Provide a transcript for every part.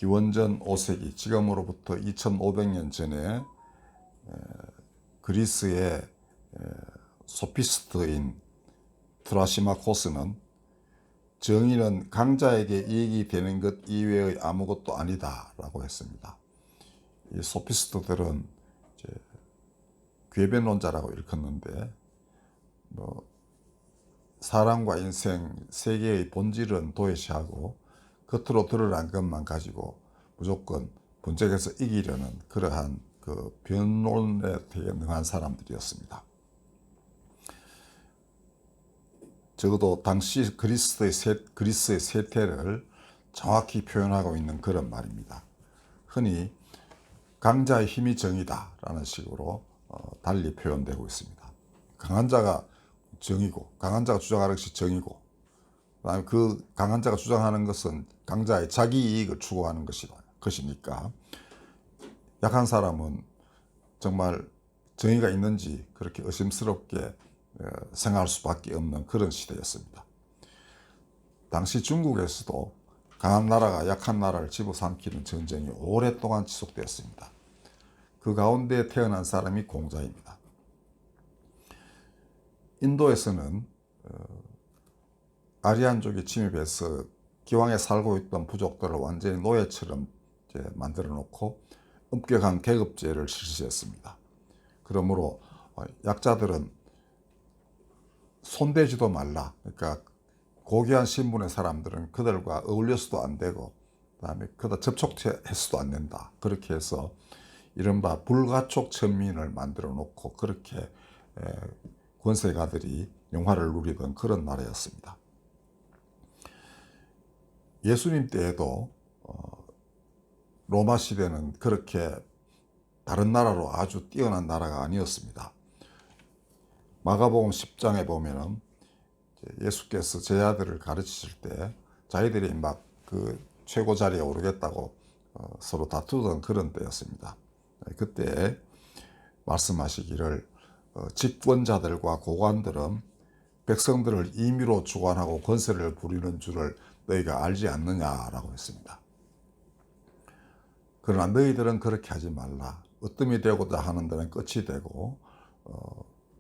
기원전 5세기, 지금으로부터 2500년 전에 그리스의 소피스트인 트라시마코스는 정의는 강자에게 이익이 되는 것 이외의 아무것도 아니다 라고 했습니다. 이 소피스트들은 이제 궤변론자라고 일컫는데, 사람과 인생, 세계의 본질은 도외시하고 겉으로 드러난 것만 가지고 무조건 분석해서 이기려는 그러한 그 변론에 되게 능한 사람들이었습니다. 적어도 당시 그리스의 세태를 정확히 표현하고 있는 그런 말입니다. 흔히 강자의 힘이 정이다 라는 식으로 달리 표현되고 있습니다. 강한 자가 정이고, 강한 자가 주장하는 것이 정이고, 그다음에 그 강한 자가 주장하는 것은 강자의 자기 이익을 추구하는 것이니까 약한 사람은 정말 정의가 있는지 그렇게 의심스럽게 생각할 수밖에 없는 그런 시대였습니다. 당시 중국에서도 강한 나라가 약한 나라를 집어삼키는 전쟁이 오랫동안 지속되었습니다. 그 가운데 태어난 사람이 공자입니다. 인도에서는 아리안족이 침입해서 기왕에 살고 있던 부족들을 완전히 노예처럼 만들어 놓고 엄격한 계급제를 실시했습니다. 그러므로 약자들은 손대지도 말라. 그러니까 고귀한 신분의 사람들은 그들과 어울려서도 안 되고, 그다음에 그다 접촉해서도 안 된다. 그렇게 해서 이른바 불가촉 천민을 만들어 놓고 그렇게 권세가들이 영화를 누리던 그런 나라였습니다. 예수님 때에도 로마 시대는 그렇게 다른 나라로 아주 뛰어난 나라가 아니었습니다. 마가복음 10장에 보면은 예수께서 제자들을 가르치실 때 자기들이 막 그 최고 자리에 오르겠다고 서로 다투던 그런 때였습니다. 그때 말씀하시기를 집권자들과 고관들은 백성들을 임의로 주관하고 권세를 부리는 줄을 너희가 알지 않느냐라고 했습니다. 그러나 너희들은 그렇게 하지 말라. 으뜸이 되고자 하는 데는 끝이 되고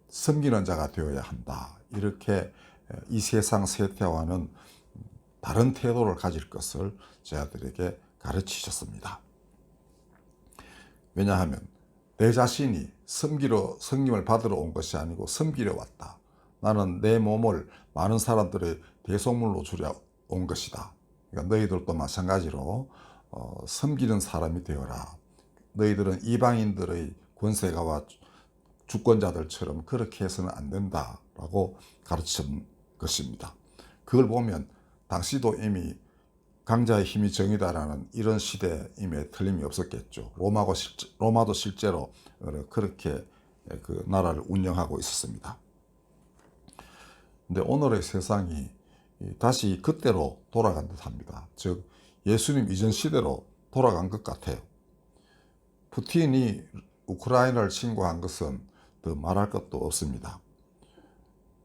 섬기는 자가 되어야 한다. 이렇게 이 세상 세태와는 다른 태도를 가질 것을 제자들에게 가르치셨습니다. 왜냐하면 내 자신이 섬김을 받으러 온 것이 아니고 섬기려 왔다. 나는 내 몸을 많은 사람들의 대속물로 주려 온 것이다. 그러니까 너희들도 마찬가지로 섬기는 사람이 되어라. 너희들은 이방인들의 권세가와 주권자들처럼 그렇게 해서는 안 된다라고 가르친 것입니다. 그걸 보면 당시도 이미 강자의 힘이 정이다라는 이런 시대임에 틀림이 없었겠죠. 로마도 실제로 그렇게 그 나라를 운영하고 있었습니다. 근데 오늘의 세상이 다시 그때로 돌아간 듯합니다. 즉 예수님 이전 시대로 돌아간 것 같아요. 푸틴이 우크라이나를 침공한 것은 더 말할 것도 없습니다.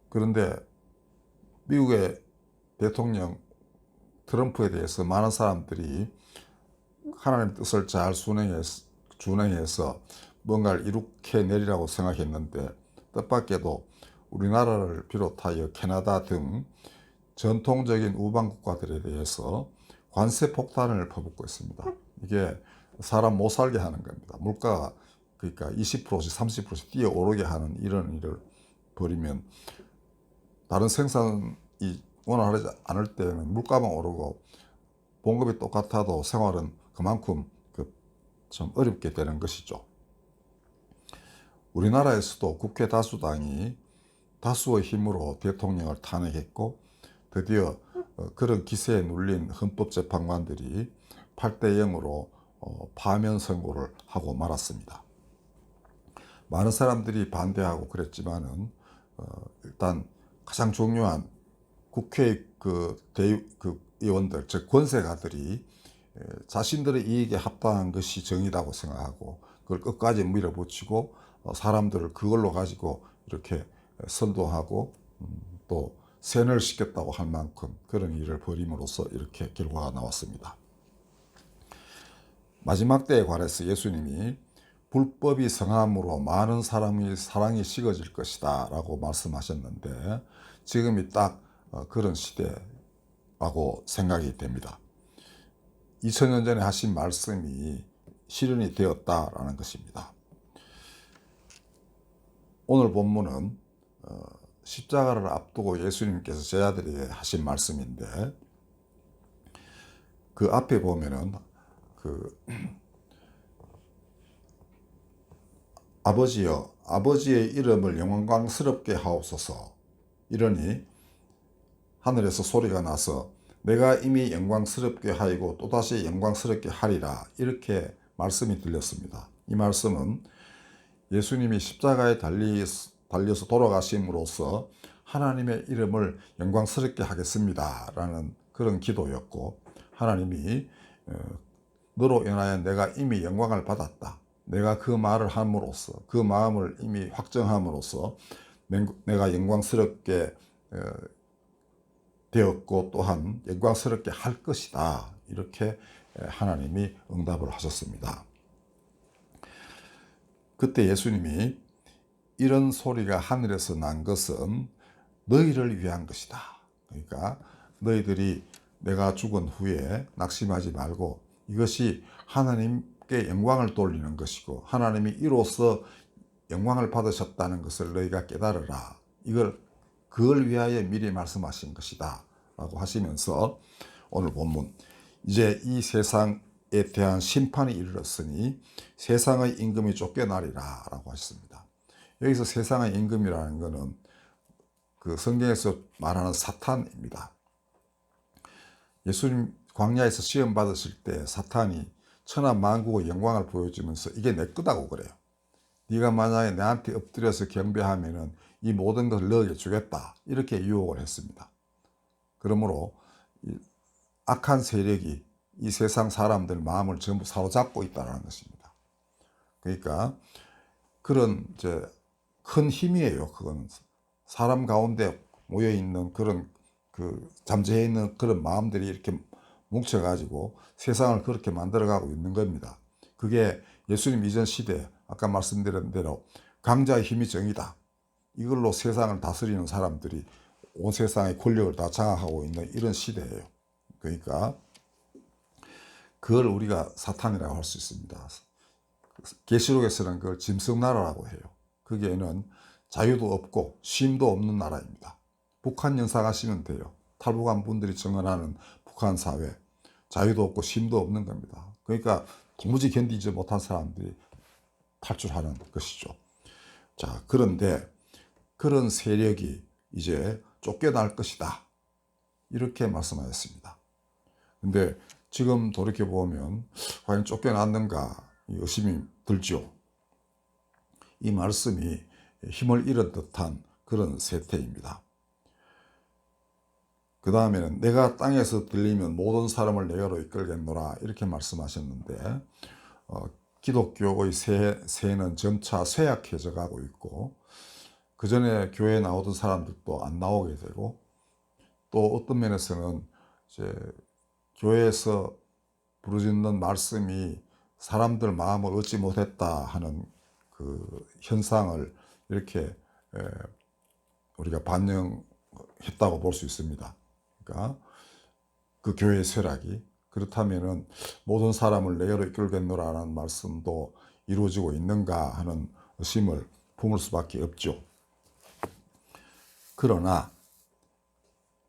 그런데 미국의 대통령 트럼프에 대해서 많은 사람들이 하나님의 뜻을 잘 준행해서 뭔가를 이룩해내리라고 생각했는데, 뜻밖에도 우리나라를 비롯하여 캐나다 등 전통적인 우방 국가들에 대해서 관세 폭탄을 퍼붓고 있습니다. 이게 사람 못 살게 하는 겁니다. 물가가 그러니까 20%씩 30%씩 뛰어오르게 하는 이런 일을 벌이면 다른 생산이 원활하지 않을 때는 물가만 오르고 봉급이 똑같아도 생활은 그만큼 좀 어렵게 되는 것이죠. 우리나라에서도 국회 다수당이 다수의 힘으로 대통령을 탄핵했고, 드디어 그런 기세에 눌린 헌법재판관들이 8대 0으로 파면 선고를 하고 말았습니다. 많은 사람들이 반대하고 그랬지만은 일단 가장 중요한 국회의 의원들, 즉 권세가들이 자신들의 이익에 합당한 것이 정의라고 생각하고 그걸 끝까지 밀어붙이고 사람들을 그걸로 가지고 이렇게 선동하고 또 세뇌를 시켰다고 할 만큼 그런 일을 벌임으로써 이렇게 결과가 나왔습니다. 마지막 때에 관해서 예수님이 불법이 성함으로 많은 사랑이 식어질 것이다 라고 말씀하셨는데, 지금이 딱 그런 시대라고 생각이 됩니다. 2000년 전에 하신 말씀이 실현이 되었다라는 것입니다. 오늘 본문은 십자가를 앞두고 예수님께서 제자들에게 하신 말씀인데, 그 앞에 보면은 아버지여, 아버지의 이름을 영광스럽게 하옵소서. 이러니 하늘에서 소리가 나서 내가 이미 영광스럽게 하이고 또다시 영광스럽게 하리라, 이렇게 말씀이 들렸습니다. 이 말씀은 예수님이 십자가에 달려서 돌아가심으로써 하나님의 이름을 영광스럽게 하겠습니다 라는 그런 기도였고, 하나님이 너로 인하여 내가 이미 영광을 받았다, 내가 그 말을 함으로써, 그 마음을 이미 확정함으로써 내가 영광스럽게 되었고 또한 영광스럽게 할 것이다, 이렇게 하나님이 응답을 하셨습니다. 그때 예수님이 이런 소리가 하늘에서 난 것은 너희를 위한 것이다. 그러니까 너희들이 내가 죽은 후에 낙심하지 말고 이것이 하나님께 영광을 돌리는 것이고 하나님이 이로써 영광을 받으셨다는 것을 너희가 깨달으라, 그걸 위하여 미리 말씀하신 것이다 라고 하시면서, 오늘 본문 이제 이 세상에 대한 심판이 이르렀으니 세상의 임금이 쫓겨나리라 라고 하셨습니다. 여기서 세상의 임금이라는 것은 그 성경에서 말하는 사탄입니다. 예수님 광야에서 시험 받으실 때 사탄이 천하 만국의 영광을 보여주면서 이게 내 거다고 그래요. 네가 만약에 나한테 엎드려서 경배하면은 이 모든 것을 너에게 주겠다, 이렇게 유혹을 했습니다. 그러므로 악한 세력이 이 세상 사람들 마음을 전부 사로잡고 있다는 것입니다. 그러니까 그런 이제 큰 힘이에요. 그거는 사람 가운데 모여 있는 그런 잠재해 있는 그런 마음들이 이렇게 뭉쳐가지고 세상을 그렇게 만들어가고 있는 겁니다. 그게 예수님 이전 시대 아까 말씀드린 대로 강자의 힘이 정이다, 이걸로 세상을 다스리는 사람들이 온 세상의 권력을 다 장악하고 있는 이런 시대예요. 그러니까 그걸 우리가 사탄이라고 할 수 있습니다. 계시록에서는 그걸 짐승나라라고 해요. 거기에는 자유도 없고 쉼도 없는 나라입니다. 북한 연상하시면 돼요. 탈북한 분들이 증언하는 북한 사회, 자유도 없고 쉼도 없는 겁니다. 그러니까 도무지 견디지 못한 사람들이 탈출하는 것이죠. 자, 그런데 그런 세력이 이제 쫓겨날 것이다, 이렇게 말씀하셨습니다. 근데 지금 돌이켜보면 과연 쫓겨났는가 의심이 들죠. 이 말씀이 힘을 잃은 듯한 그런 세태입니다. 그 다음에는 내가 땅에서 들리면 모든 사람을 내게로 이끌겠노라, 이렇게 말씀하셨는데 기독교의 세는 점차 쇠약해져 가고 있고, 그 전에 교회에 나오던 사람들도 안 나오게 되고, 또 어떤 면에서는 이제 교회에서 부르짖는 말씀이 사람들 마음을 얻지 못했다 하는 그 현상을 이렇게 우리가 반영했다고 볼 수 있습니다. 그러니까 그 교회의 쇠락이, 그렇다면은 모든 사람을 내게로 이끌겠노라는 말씀도 이루어지고 있는가 하는 의심을 품을 수밖에 없죠. 그러나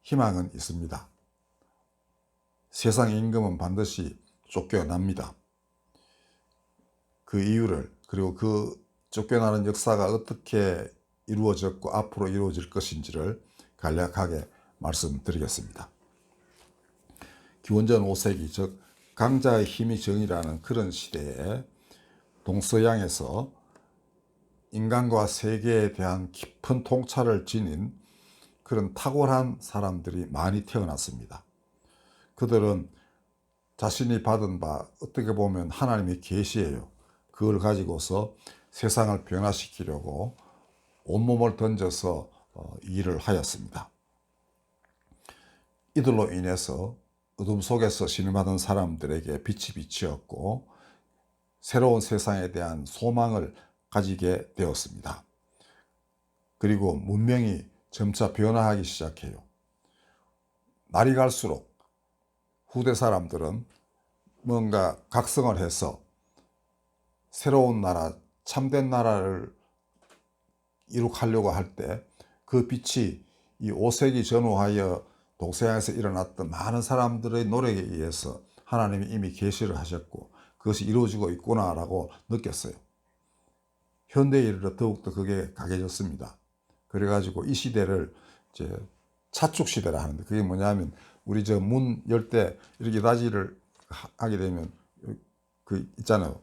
희망은 있습니다. 세상 임금은 반드시 쫓겨납니다. 그 이유를, 그리고 그 쫓겨나는 역사가 어떻게 이루어졌고 앞으로 이루어질 것인지를 간략하게 말씀드리겠습니다. 기원전 5세기, 즉 강자의 힘이 정이라는 그런 시대에 동서양에서 인간과 세계에 대한 깊은 통찰을 지닌 그런 탁월한 사람들이 많이 태어났습니다. 그들은 자신이 받은 바, 어떻게 보면 하나님의 계시예요. 그걸 가지고서 세상을 변화시키려고 온몸을 던져서 일을 하였습니다. 이들로 인해서 어둠 속에서 신음하던 사람들에게 빛이 비치었고, 새로운 세상에 대한 소망을 가지게 되었습니다. 그리고 문명이 점차 변화하기 시작해요. 날이 갈수록 후대 사람들은 뭔가 각성을 해서 새로운 나라, 참된 나라를 이룩하려고 할 때 그 빛이 이 5세기 전후하여 동서양에서 일어났던 많은 사람들의 노력에 의해서 하나님이 이미 계시를 하셨고 그것이 이루어지고 있구나라고 느꼈어요. 현대에 이르러 더욱더 그게 강해졌습니다. 그래가지고 이 시대를 이제 차축 시대라 하는데, 그게 뭐냐면 우리 저 문 열 때 이렇게 다지를 하게 되면 그 있잖아요.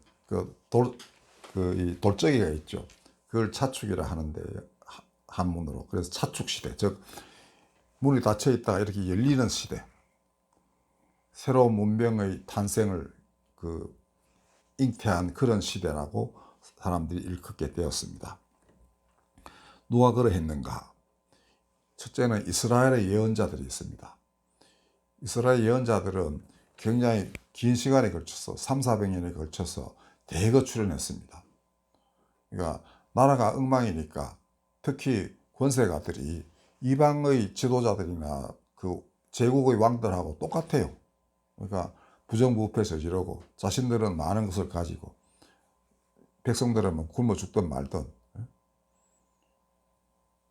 이 돌적이가 있죠. 그걸 차축이라 하는데, 한문으로. 그래서 차축 시대, 즉 문이 닫혀 있다가 이렇게 열리는 시대, 새로운 문명의 탄생을 잉태한 그런 시대라고 사람들이 일컫게 되었습니다. 누가 그러했는가? 첫째는 이스라엘의 예언자들이 있습니다. 이스라엘 예언자들은 굉장히 긴 시간에 걸쳐서 300~400년에 걸쳐서 대거 출연했습니다. 그러니까 나라가 엉망이니까 특히 권세가들이 이방의 지도자들이나 그 제국의 왕들하고 똑같아요. 그러니까 부정부패 저지르고 자신들은 많은 것을 가지고 백성들은 뭐 굶어 죽든 말든.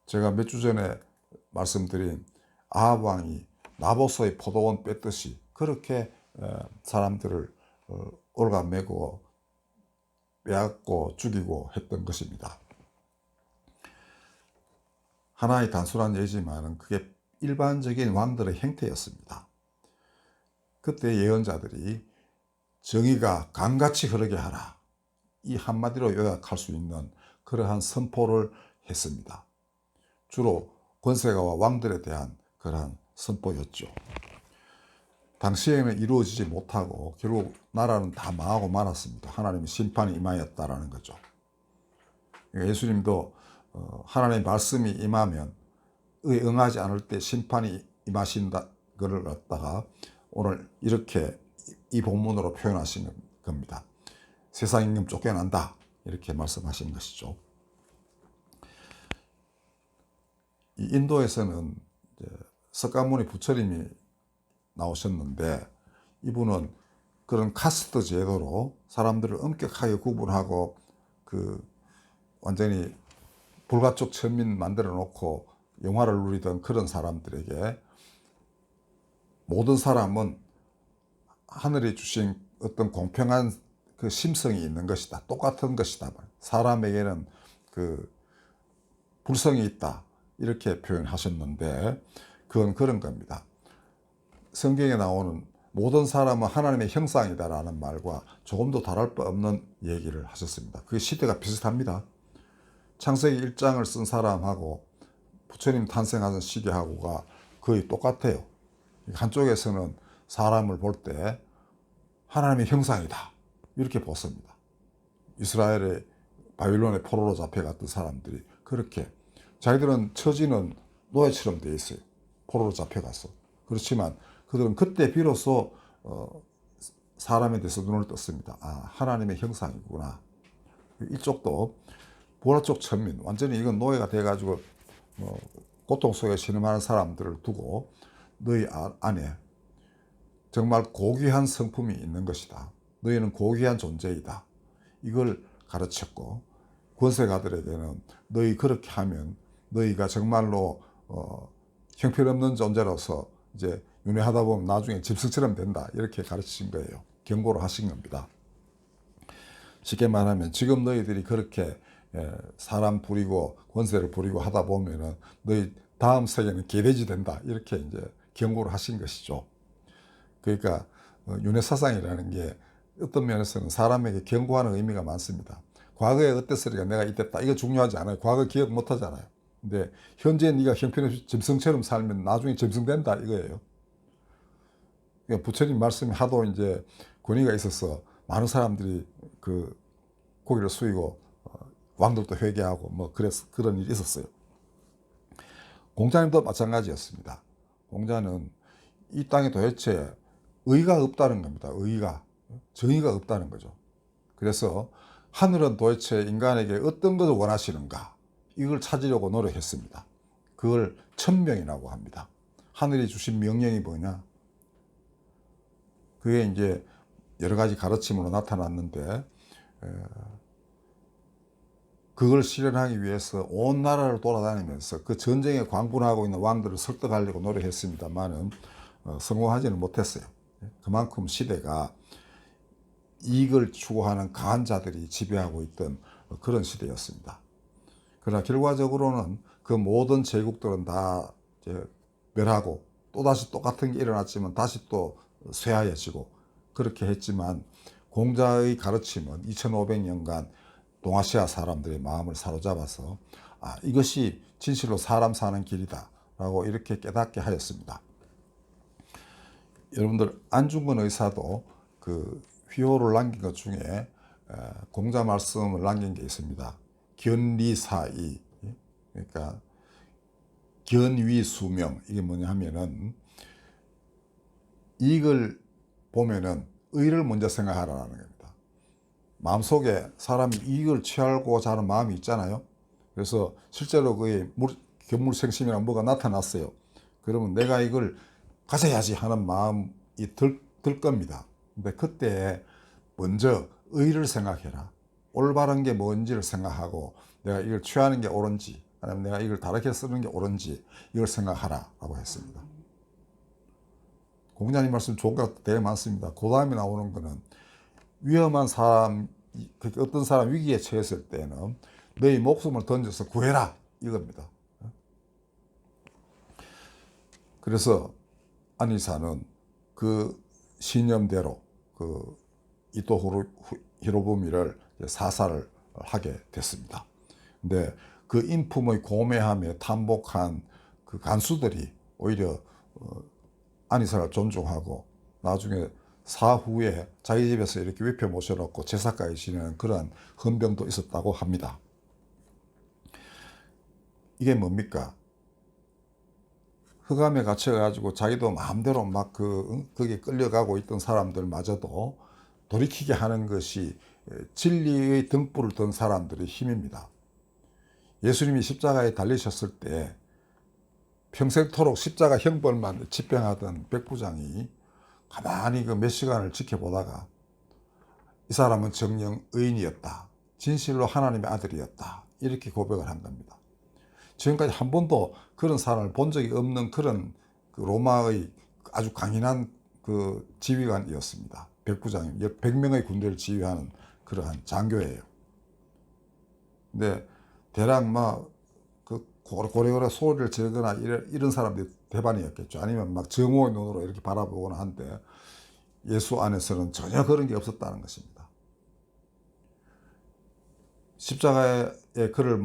제가 몇 주 전에 말씀드린 아합 왕이 나보스의 포도원 뺐듯이 그렇게 사람들을 올가매고 빼앗고 죽이고 했던 것입니다. 하나의 단순한 예지만은 그게 일반적인 왕들의 행태였습니다. 그때 예언자들이 정의가 강같이 흐르게 하라, 이 한마디로 요약할 수 있는 그러한 선포를 했습니다. 주로 권세가와 왕들에 대한 그러한 선포였죠. 당시에는 이루어지지 못하고 결국 나라는 다 망하고 말았습니다. 하나님의 심판이 임하였다라는 거죠. 예수님도 하나님의 말씀이 임하면 응하지 않을 때 심판이 임하신다, 그걸 갖다가 오늘 이렇게 이 본문으로 표현하신 겁니다. 세상 임금 쫓겨난다, 이렇게 말씀하신 것이죠. 이 인도에서는 석가모니 부처님이 나오셨는데, 이분은 그런 카스트 제도로 사람들을 엄격하게 구분하고 완전히 불가촉 천민 만들어 놓고 영화를 누리던 그런 사람들에게 모든 사람은 하늘이 주신 어떤 공평한 그 심성이 있는 것이다, 똑같은 것이다, 사람에게는 불성이 있다, 이렇게 표현하셨는데, 그건 그런 겁니다. 성경에 나오는 모든 사람은 하나님의 형상이다라는 말과 조금도 다를 바 없는 얘기를 하셨습니다. 그 시대가 비슷합니다. 창세기 1장을 쓴 사람하고 부처님 탄생하는 시기하고가 거의 똑같아요. 한쪽에서는 사람을 볼 때 하나님의 형상이다, 이렇게 보습니다. 이스라엘의 바빌론의 포로로 잡혀갔던 사람들이 그렇게, 자기들은 처지는 노예처럼 되어 있어요. 포로로 잡혀갔어. 그렇지만 그들은 그때 비로소 사람에 대해서 눈을 떴습니다. 아, 하나님의 형상이구나. 이쪽도 보라쪽 천민, 완전히 이건 노예가 돼가지고 고통 속에 신음하는 사람들을 두고 너희 안에 정말 고귀한 성품이 있는 것이다, 너희는 고귀한 존재이다, 이걸 가르쳤고, 권세가들에게는 너희 그렇게 하면 너희가 정말로 형편없는 존재로서 이제 윤회하다 보면 나중에 짐승처럼 된다, 이렇게 가르치신 거예요. 경고를 하신 겁니다. 쉽게 말하면 지금 너희들이 그렇게 사람 부리고 권세를 부리고 하다 보면은 너희 다음 세계는 개돼지 된다, 이렇게 이제 경고를 하신 것이죠. 그러니까 윤회사상이라는 게 어떤 면에서는 사람에게 경고하는 의미가 많습니다. 과거에 어땠으니까 내가 이랬다, 이거 중요하지 않아요. 과거 기억 못 하잖아요. 근데 현재 네가 형편없이 짐승처럼 살면 나중에 짐승 된다, 이거예요. 그러니까 부처님 말씀이 하도 이제 권위가 있어서 많은 사람들이 고기를 숙이고 왕들도 회개하고 그런 일이 있었어요. 공자님도 마찬가지였습니다. 공자는 이 땅에 도대체 의가 없다는 겁니다. 의가, 정의가 없다는 거죠. 그래서 하늘은 도대체 인간에게 어떤 것을 원하시는가, 이걸 찾으려고 노력했습니다. 그걸 천명이라고 합니다. 하늘이 주신 명령이 뭐냐? 그게 이제 여러 가지 가르침으로 나타났는데, 그걸 실현하기 위해서 온 나라를 돌아다니면서 그 전쟁에 광분하고 있는 왕들을 설득하려고 노력했습니다만은 성공하지는 못했어요. 그만큼 시대가 이익을 추구하는 강한 자들이 지배하고 있던 그런 시대였습니다. 그러나 결과적으로는 그 모든 제국들은 다 이제 멸하고 또다시 똑같은 게 일어났지만 다시 또 쇠하여지고 그렇게 했지만, 공자의 가르침은 2500년간 동아시아 사람들의 마음을 사로잡아서 이것이 진실로 사람 사는 길이다 라고 이렇게 깨닫게 하였습니다. 여러분들, 안중근 의사도 그 휘호를 남긴 것 중에 공자 말씀을 남긴 게 있습니다. 견리사이, 그러니까 견위수명, 이게 뭐냐 하면은 이익을 보면은 의를 먼저 생각하라는 겁니다. 마음속에 사람이 이익을 취하고자 하는 마음이 있잖아요. 그래서 실제로 그의 견물생심이란 뭐가 나타났어요. 그러면 내가 이걸 가져야지 하는 마음이 들 겁니다. 근데 그때 먼저 의를 생각해라. 올바른 게 뭔지를 생각하고 내가 이걸 취하는 게 옳은지, 아니면 내가 이걸 다르게 쓰는 게 옳은지 이걸 생각하라 라고 했습니다. 공자님 말씀 좋은 것 되게 많습니다. 그 다음에 나오는 거는 위험한 사람, 어떤 사람 위기에 처했을 때는 너희 목숨을 던져서 구해라, 이겁니다. 그래서 안의사는 그 신념대로 그 이토 히로부미를 사살을 하게 됐습니다. 근데 그 인품의 고매함에 탐복한 그 간수들이 오히려 안의사를 존중하고 나중에 사후에 자기 집에서 이렇게 위패 모셔놓고 제사까지 지내는 그런 헌병도 있었다고 합니다. 이게 뭡니까? 흑암에 갇혀가지고 자기도 마음대로 막 거기에 끌려가고 있던 사람들마저도 돌이키게 하는 것이 진리의 등불을 든 사람들의 힘입니다. 예수님이 십자가에 달리셨을 때 평생토록 십자가 형벌만 집행하던 백부장이 가만히 그 몇 시간을 지켜보다가 이 사람은 정녕 의인이었다, 진실로 하나님의 아들이었다, 이렇게 고백을 한 겁니다. 지금까지 한 번도 그런 사람을 본 적이 없는 그런 그 로마의 아주 강인한 그 지휘관이었습니다. 백부장이 100명의 군대를 지휘하는 그러한 장교예요. 근데 대략 그 고래고래 소리를 지르거나 이런 사람들이 대반이었겠죠. 아니면 막 정오의 눈으로 이렇게 바라보거나 한데, 예수 안에서는 전혀 그런 게 없었다는 것입니다. 십자가에 그를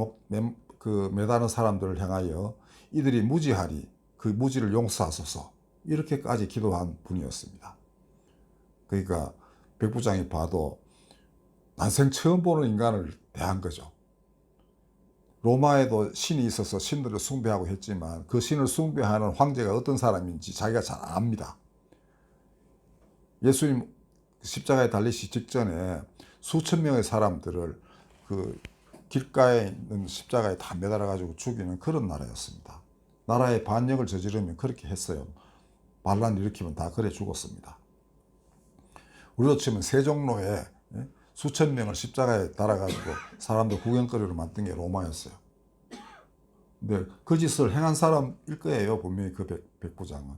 매다는 사람들을 향하여 이들이 무지하리 그 무지를 용서하소서, 이렇게까지 기도한 분이었습니다. 그러니까 백부장이 봐도 난생 처음 보는 인간을 대한 거죠. 로마에도 신이 있어서 신들을 숭배하고 했지만 그 신을 숭배하는 황제가 어떤 사람인지 자기가 잘 압니다. 예수님 십자가에 달리시 직전에 수천 명의 사람들을 그 길가에 있는 십자가에 다 매달아 가지고 죽이는 그런 나라였습니다. 나라의 반역을 저지르면 그렇게 했어요. 반란 일으키면 다 그래 죽었습니다. 우리로 치면 세종로에 수천 명을 십자가에 달아가지고 사람들 구경거리로 만든 게 로마였어요. 근데 그 짓을 행한 사람일 거예요, 분명히 그 백부장은.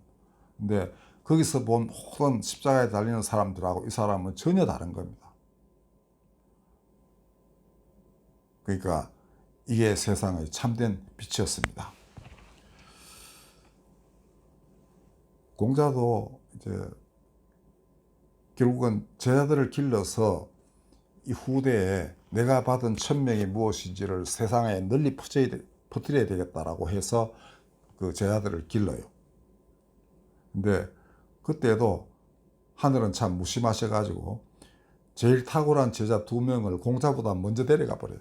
근데 거기서 본 모든 십자가에 달리는 사람들하고 이 사람은 전혀 다른 겁니다. 그러니까 이게 세상의 참된 빛이었습니다. 공자도 이제 결국은 제자들을 길러서 이 후대에 내가 받은 천명이 무엇인지를 세상에 널리 퍼뜨려야 되겠다라고 해서 그 제자들을 길러요. 근데 그때도 하늘은 참 무심하셔가지고 제일 탁월한 제자 2명을 공자보다 먼저 데려가 버려요.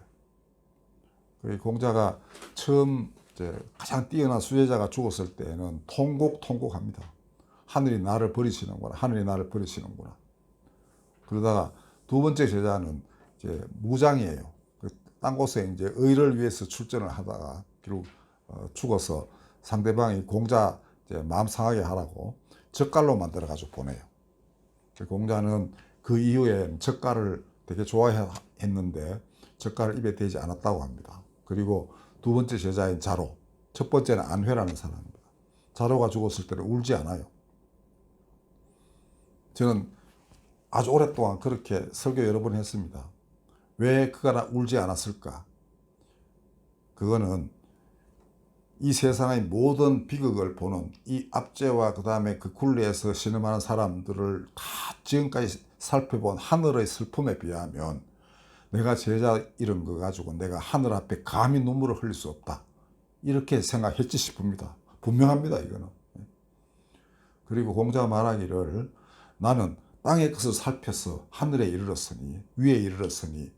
공자가 처음 이제 가장 뛰어난 수제자가 죽었을 때는 통곡합니다. 하늘이 나를 버리시는구나, 하늘이 나를 버리시는구나. 그러다가 두 번째 제자는 이제 무장이에요. 딴 곳에 이제 의를 위해서 출전을 하다가 결국 죽어서 상대방이 공자 이제 마음 상하게 하라고 젓갈로 만들어 가지고 보내요. 공자는 그 이후에 젓갈을 되게 좋아했는데 젓갈을 입에 대지 않았다고 합니다. 그리고 두 번째 제자인 자로, 첫 번째는 안회라는 사람입니다. 자로가 죽었을 때는 울지 않아요. 저는 아주 오랫동안 그렇게 설교 여러 번 했습니다. 왜 그가 울지 않았을까? 그거는 이 세상의 모든 비극을 보는 이 압제와 그 다음에 그 굴레에서 신음하는 사람들을 다 지금까지 살펴본 하늘의 슬픔에 비하면 내가 제자 이런 거 가지고 내가 하늘 앞에 감히 눈물을 흘릴 수 없다. 이렇게 생각했지 싶습니다. 분명합니다, 이거는. 그리고 공자가 말하기를 나는 땅의 것을 살펴서 하늘에 이르렀으니, 위에 이르렀으니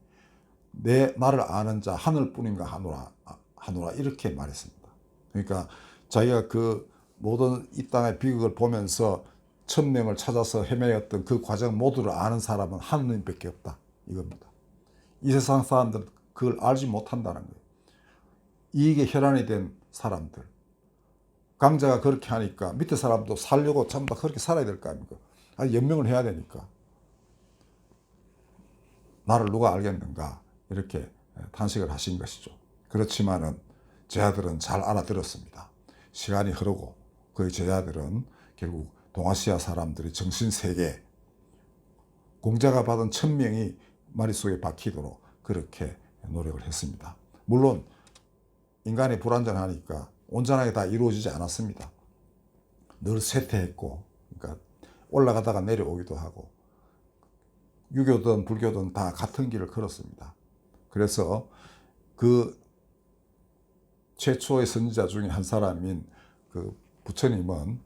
나를 아는 자 하늘뿐인가 하노라 이렇게 말했습니다. 그러니까 자기가 그 모든 이 땅의 비극을 보면서 천명을 찾아서 헤매었던 그 과정 모두를 아는 사람은 하느님밖에 없다 이겁니다. 이 세상 사람들은 그걸 알지 못한다는 거예요. 이익에 혈안이 된 사람들, 강자가 그렇게 하니까 밑에 사람도 살려고 전부 다 그렇게 살아야 될 거 아닙니까? 연명을 해야 되니까 나를 누가 알겠는가 이렇게 탄식을 하신 것이죠. 그렇지만은 제자들은 잘 알아들었습니다. 시간이 흐르고 그 제자들은 결국 동아시아 사람들이 정신세계, 공자가 받은 천명이 머릿속에 박히도록 그렇게 노력을 했습니다. 물론 인간이 불완전하니까 온전하게 다 이루어지지 않았습니다. 늘 쇠퇴했고, 그러니까 올라가다가 내려오기도 하고, 유교든 불교든 다 같은 길을 걸었습니다. 그래서 그 최초의 선지자 중에 한 사람인 그 부처님은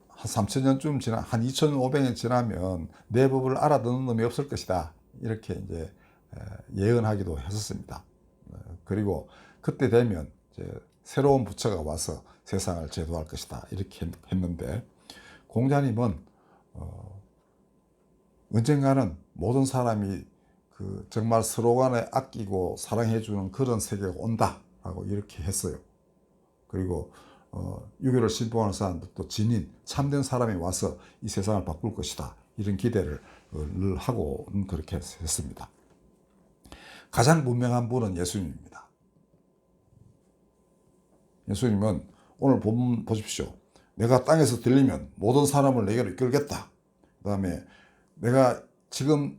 한 3000년쯤 한 2500년 지나면 내 법을 알아듣는 놈이 없을 것이다. 이렇게 이제 예언하기도 했었습니다. 그리고 그때 되면 이제 새로운 부처가 와서 세상을 제도할 것이다. 이렇게 했는데 공자님은 언젠가는 모든 사람이 그 정말 서로 간에 아끼고 사랑해주는 그런 세계가 온다라고 이렇게 했어요. 그리고 유교를 신봉하는 사람들도 진인 참된 사람이 와서 이 세상을 바꿀 것이다. 이런 기대를 늘 하고 그렇게 했습니다. 가장 분명한 분은 예수님입니다. 예수님은 오늘 본문 보십시오. 내가 땅에서 들리면 모든 사람을 내게로 이끌겠다. 그 다음에 내가 지금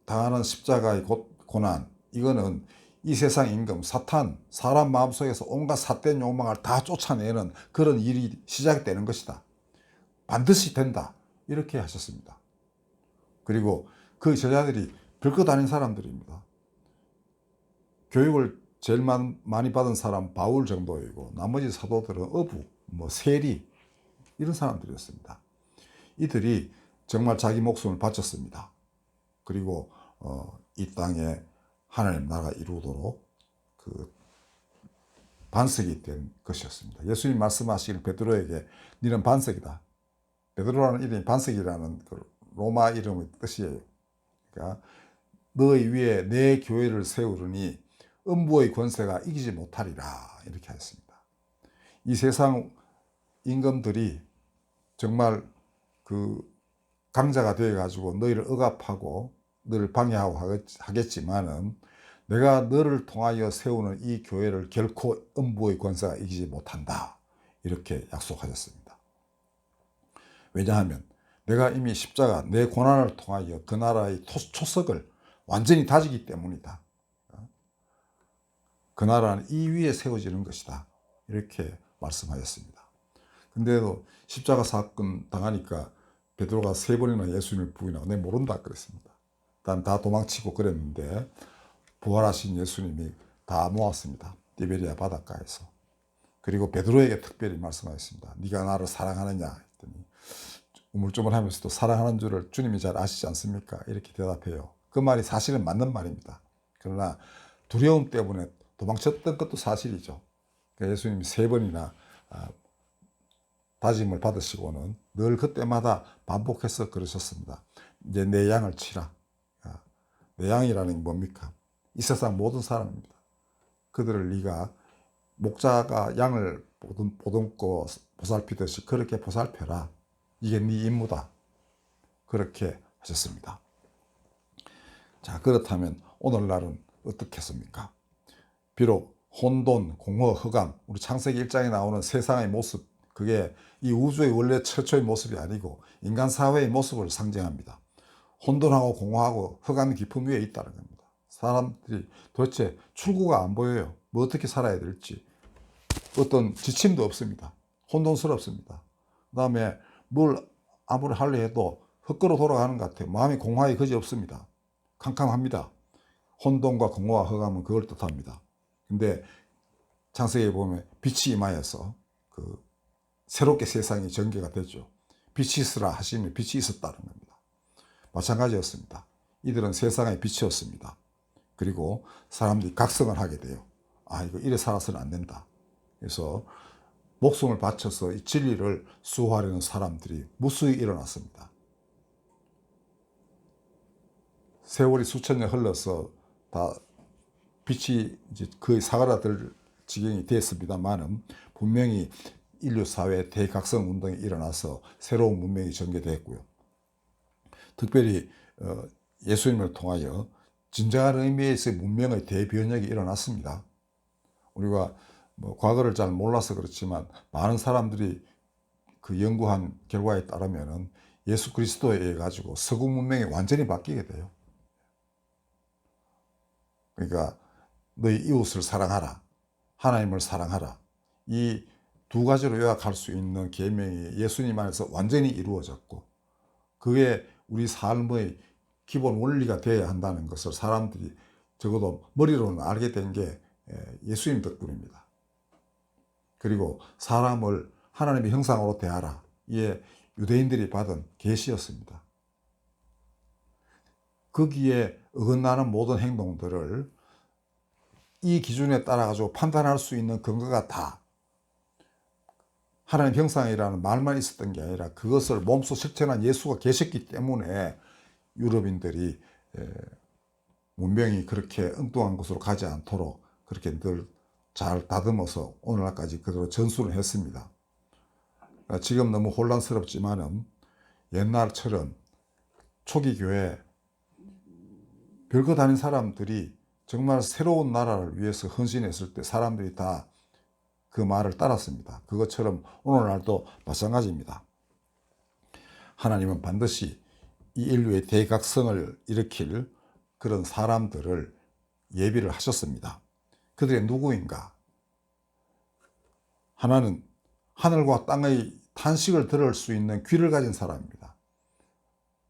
당하는 십자가의 고난, 이거는 이 세상 임금 사탄, 사람 마음속에서 온갖 삿된 욕망을 다 쫓아내는 그런 일이 시작되는 것이다. 반드시 된다. 이렇게 하셨습니다. 그리고 그 제자들이 별것 아닌 사람들입니다. 교육을 제일 많이 받은 사람 바울 정도이고 나머지 사도들은 어부, 세리 이런 사람들이었습니다. 이들이 정말 자기 목숨을 바쳤습니다. 그리고 이 땅에 하나님 나라가 이루도록 그 반석이 된 것이었습니다. 예수님 말씀하시길 베드로에게 너는 반석이다. 베드로라는 이름이 반석이라는 그 로마 이름의 뜻이에요. 그러니까 너희 위에 내 교회를 세우르니 음부의 권세가 이기지 못하리라 이렇게 하였습니다. 이 세상 임금들이 정말 그 강자가 되어가지고 너희를 억압하고 너를 방해하고 하겠지만은 내가 너를 통하여 세우는 이 교회를 결코 음부의 권세가 이기지 못한다 이렇게 약속하셨습니다. 왜냐하면 내가 이미 십자가 내 고난을 통하여 그 나라의 초석을 완전히 다지기 때문이다. 그 나라는 이 위에 세워지는 것이다. 이렇게 말씀하셨습니다. 근데도 십자가 사건 당하니까 베드로가 3번이나 예수님을 부인하고 내 모른다 그랬습니다. 일단 다 도망치고 그랬는데 부활하신 예수님이 다 모았습니다. 디베리아 바닷가에서. 그리고 베드로에게 특별히 말씀하셨습니다. 네가 나를 사랑하느냐 했더니 우물쭈물하면서도 사랑하는 줄을 주님이 잘 아시지 않습니까? 이렇게 대답해요. 그 말이 사실은 맞는 말입니다. 그러나 두려움 때문에 도망쳤던 것도 사실이죠. 그러니까 예수님이 3번이나 다짐을 받으시고는 늘 그때마다 반복해서 그러셨습니다. 이제 내 양을 치라. 내 양이라는 게 뭡니까? 이 세상 모든 사람입니다. 그들을 네가 목자가 양을 보듬고 보살피듯이 그렇게 보살펴라. 이게 네 임무다. 그렇게 하셨습니다. 자, 그렇다면 오늘날은 어떻겠습니까? 비록 혼돈, 공허, 흑암, 우리 창세기 1장에 나오는 세상의 모습, 그게 이 우주의 원래 최초의 모습이 아니고 인간 사회의 모습을 상징합니다. 혼돈하고 공허하고 흑암 깊음 위에 있다는 겁니다. 사람들이 도대체 출구가 안 보여요. 뭐 어떻게 살아야 될지. 어떤 지침도 없습니다. 혼돈스럽습니다. 그 다음에 뭘 아무리 하려 해도 헛걸어 돌아가는 것 같아요. 마음이 공허하기 그지 없습니다. 캄캄합니다. 혼돈과 공허와 흑암은 그걸 뜻합니다. 근데 창세기에 보면 빛이 임하여서 그 새롭게 세상이 전개가 되죠. 빛이 있으라 하시면 빛이 있었다는 겁니다. 마찬가지였습니다. 이들은 세상의 빛이었습니다. 그리고 사람들이 각성을 하게 돼요. 아, 이거 이래 살아서는 안 된다. 그래서 목숨을 바쳐서 이 진리를 수호하려는 사람들이 무수히 일어났습니다. 세월이 수천 년 흘러서 다 빛이 이제 거의 사그라들 지경이 됐습니다만은 분명히 인류 사회에 대각성 운동이 일어나서 새로운 문명이 전개됐고요. 특별히 예수님을 통하여 진정한 의미에서의 문명의 대변혁이 일어났습니다. 우리가 뭐 과거를 잘 몰라서 그렇지만 많은 사람들이 그 연구한 결과에 따르면은 예수 그리스도에 의해 가지고 서구 문명이 완전히 바뀌게 돼요. 그러니까 너희 이웃을 사랑하라, 하나님을 사랑하라. 이 두 가지로 요약할 수 있는 계명이 예수님 안에서 완전히 이루어졌고, 그게 우리 삶의 기본 원리가 되어야 한다는 것을 사람들이 적어도 머리로는 알게 된 게 예수님 덕분입니다. 그리고 사람을 하나님의 형상으로 대하라. 이게 유대인들이 받은 계시였습니다. 거기에 어긋나는 모든 행동들을 이 기준에 따라 가지고 판단할 수 있는 근거가 다 하나님 형상이라는 말만 있었던 게 아니라 그것을 몸소 실천한 예수가 계셨기 때문에 유럽인들이 문명이 그렇게 엉뚱한 곳으로 가지 않도록 그렇게 늘 잘 다듬어서 오늘날까지 그대로 전수를 했습니다. 지금 너무 혼란스럽지만은 옛날처럼 초기 교회 별거 다닌 사람들이 정말 새로운 나라를 위해서 헌신했을 때 사람들이 다 그 말을 따랐습니다. 그것처럼 오늘날도 마찬가지입니다. 하나님은 반드시 이 인류의 대각성을 일으킬 그런 사람들을 예비를 하셨습니다. 그들이 누구인가? 하나는 하늘과 땅의 탄식을 들을 수 있는 귀를 가진 사람입니다.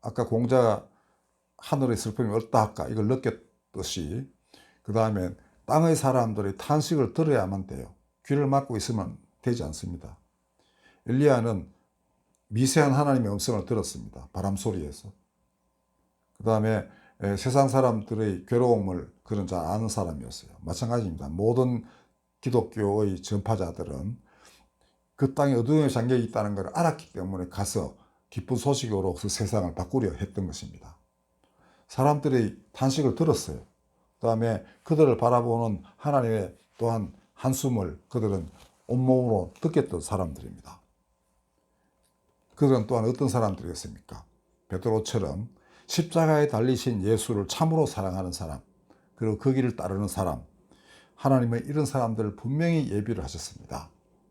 아까 공자가 하늘의 슬픔이 어떠 할까 이걸 느꼈듯이 그 다음에 땅의 사람들의 탄식을 들어야만 돼요. 귀를 막고 있으면 되지 않습니다. 엘리야는 미세한 하나님의 음성을 들었습니다. 바람 소리에서. 그 다음에 세상 사람들의 괴로움을 그런 잘 아는 사람이었어요. 마찬가지입니다. 모든 기독교의 전파자들은 그 땅에 어둠의 장벽이 있다는 걸 알았기 때문에 가서 기쁜 소식으로 그 세상을 바꾸려 했던 것입니다. 사람들의 탄식을 들었어요. 그 다음에 그들을 바라보는 하나님의 또한 한숨을 그들은 온몸으로 느꼈던 사람들입니다. 그들은 또한 어떤 사람들이었습니까? 베드로처럼 십자가에 달리신 예수를 참으로 사랑하는 사람, 그리고 그 길을 따르는 사람, 하나님은 이런 사람들을 분명히 예비를 하셨습니다.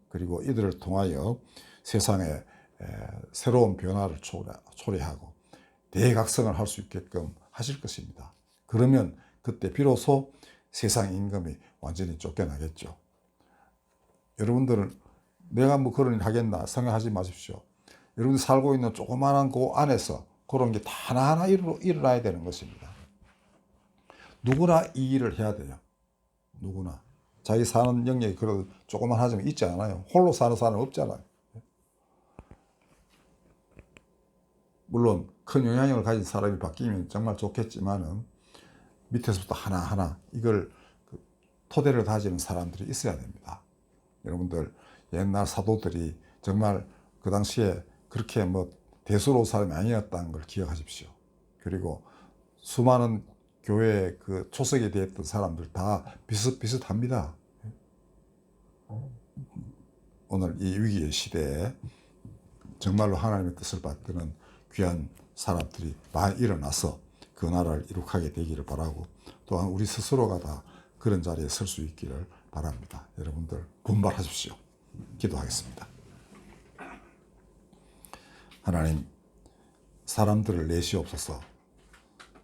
그리고 이들을 통하여 세상에 새로운 변화를 초래하고 대각성을 할 수 있게끔 하실 것입니다. 그러면 그때 비로소 세상 임금이 완전히 쫓겨나겠죠. 여러분들은 내가 뭐 그런 일 하겠나 생각하지 마십시오. 여러분이 살고 있는 조그마한 그 안에서 그런 게 다 하나하나 일어나야 되는 것입니다. 누구나 이 일을 해야 돼요. 누구나. 자기 사는 영역이 그런 조그만하지만 있지 않아요. 홀로 사는 사람 없잖아요. 물론 큰 영향력을 가진 사람이 바뀌면 정말 좋겠지만은 밑에서부터 하나하나 이걸 토대를 다지는 사람들이 있어야 됩니다. 여러분들 옛날 사도들이 정말 그 당시에 그렇게 뭐 대수로운 사람이 아니었다는 걸 기억하십시오. 그리고 수많은 교회 그 초석에 대했던 사람들 다 비슷비슷합니다. 오늘 이 위기의 시대에 정말로 하나님의 뜻을 받드는 귀한 사람들이 많이 일어나서 그 나라를 이룩하게 되기를 바라고, 또한 우리 스스로가 다 그런 자리에 설 수 있기를 바랍니다. 여러분들 분발하십시오. 기도하겠습니다. 하나님, 사람들을 내시옵소서.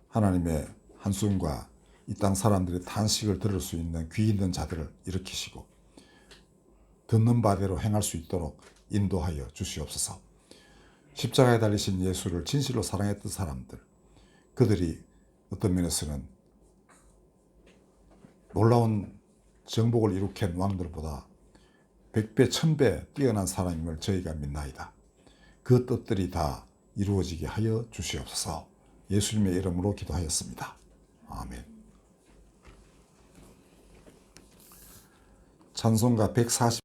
하나님의 한숨과 이 땅 사람들의 탄식을 들을 수 있는 귀 있는 자들을 일으키시고 듣는 바대로 행할 수 있도록 인도하여 주시옵소서. 십자가에 달리신 예수를 진실로 사랑했던 사람들, 그들이 어떤 면에서는 놀라운 정복을 이룩한 왕들보다 100배, 1000배 뛰어난 사람임을 저희가 믿나이다. 그 뜻들이 다 이루어지게 하여 주시옵소서. 예수님의 이름으로 기도하였습니다. 아멘. 찬송가 140